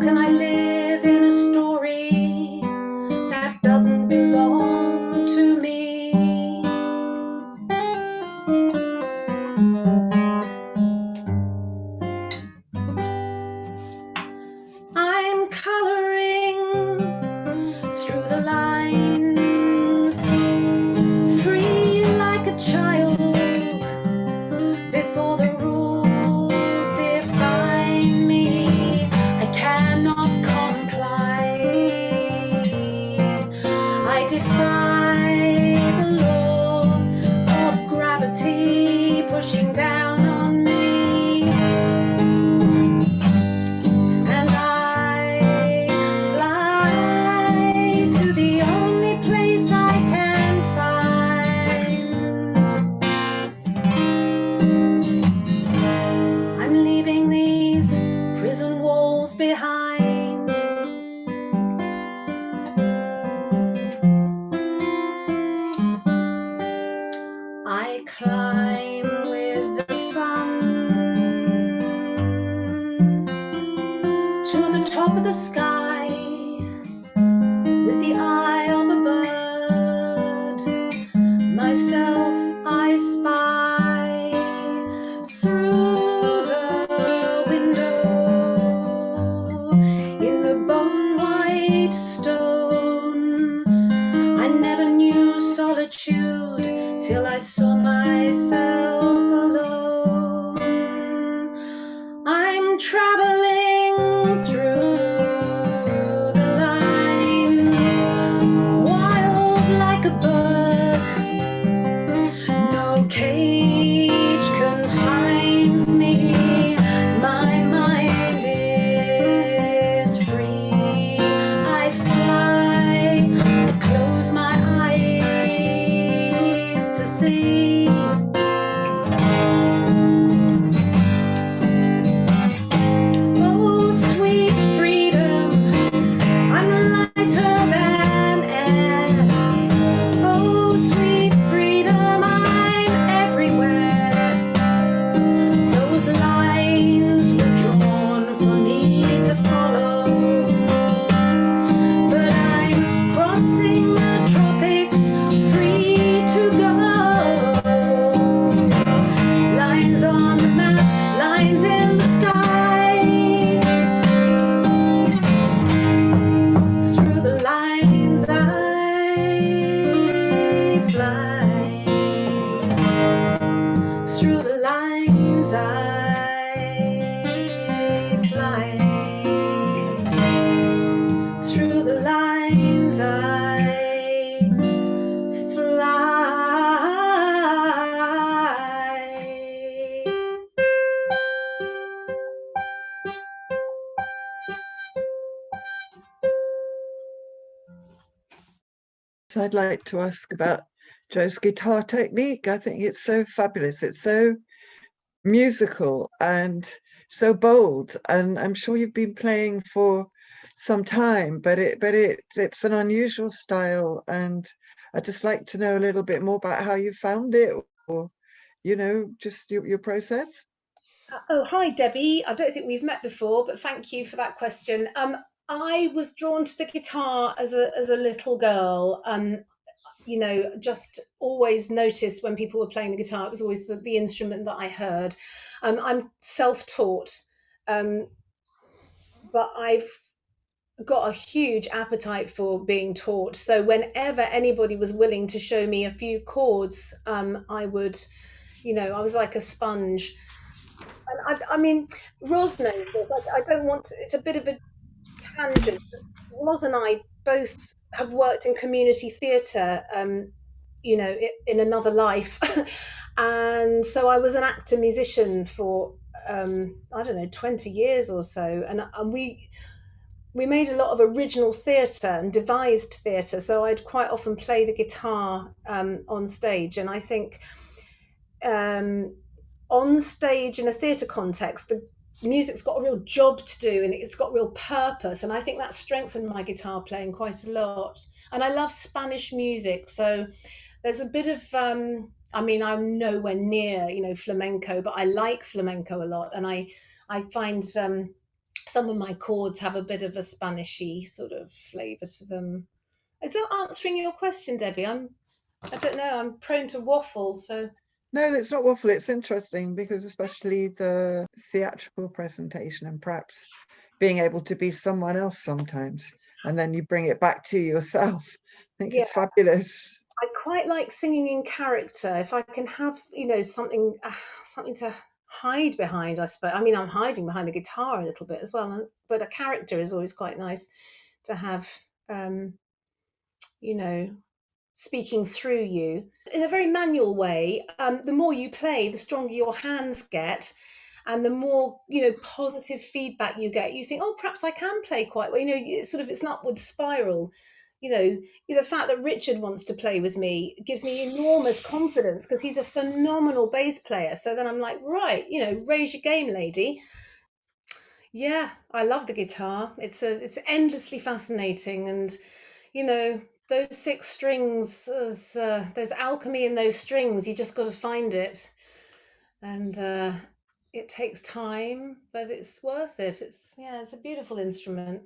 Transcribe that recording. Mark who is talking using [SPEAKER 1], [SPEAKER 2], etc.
[SPEAKER 1] can I live in a story that doesn't belong to me? I'm coloring through the lines, free like a child before the rules define me. I cannot comply. I defy the law of gravity pushing down on me, and I fly to the only place I can find. I'm leaving these prison walls behind. I climb with the sun to the top of the sky with the eye of a bird. Myself I spy through the window in the bone white stone. I never knew solitude till I saw myself alone. I'm traveling through the lines, wild like a bird. No cage confines me. My mind is free. I fly. I close my eyes to see. Oh, sweet freedom, I'm lighter than air. Oh, sweet freedom, I'm everywhere. Those lines were drawn for me to follow, but I'm crossing the tropics, free to go. Lines on the map, lines in the sky. Through the lines I fly. Through the lines I fly. Through the lines I fly.
[SPEAKER 2] So I'd like to ask about Joe's guitar technique. I think it's so fabulous. It's so musical and so bold. And I'm sure you've been playing for some time, but it's an unusual style. And I'd just like to know a little bit more about how you found it, or just your process.
[SPEAKER 1] Oh, hi, Debbie. I don't think we've met before, but thank you for that question. I was drawn to the guitar as a little girl. Just always noticed when people were playing the guitar, it was always the instrument that I heard. I'm self-taught, but I've got a huge appetite for being taught. So whenever anybody was willing to show me a few chords, I would, I was like a sponge. And I mean, Ros knows this. I don't want to, it's a bit of a tangent. Ros and I both have worked in community theatre, in another life. And so I was an actor musician for, I don't know, 20 years or so. And we made a lot of original theatre and devised theatre. So I'd quite often play the guitar on stage. And I think on stage in a theatre context, the music's got a real job to do and it's got real purpose, and I think that strengthened my guitar playing quite a lot. And I love Spanish music, so there's a bit of I'm nowhere near flamenco, but I like flamenco a lot, and I find Some of my chords have a bit of a Spanishy sort of flavour to them. Is that answering your question, Debbie? I don't know. I'm prone to waffle, so
[SPEAKER 2] No, it's not waffle. It's interesting because especially the theatrical presentation and perhaps being able to be someone else sometimes, and then you bring it back to yourself. I think
[SPEAKER 1] yeah.
[SPEAKER 2] it's fabulous.
[SPEAKER 1] I quite like singing in character. If I can have, something, something to hide behind, I suppose. I mean, I'm hiding behind the guitar a little bit as well, but a character is always quite nice to have, um, you know, speaking through you in a very manual way. The more you play, the stronger your hands get, and the more positive feedback you get. You think, oh, perhaps I can play quite well. It's an upward spiral. The fact that Richard wants to play with me gives me enormous confidence because he's a phenomenal bass player. So then I'm like, right, raise your game, lady. Yeah, I love the guitar. It's endlessly fascinating, and those six strings. There's alchemy in those strings. You just got to find it, and it takes time, but it's worth it. It's a beautiful instrument.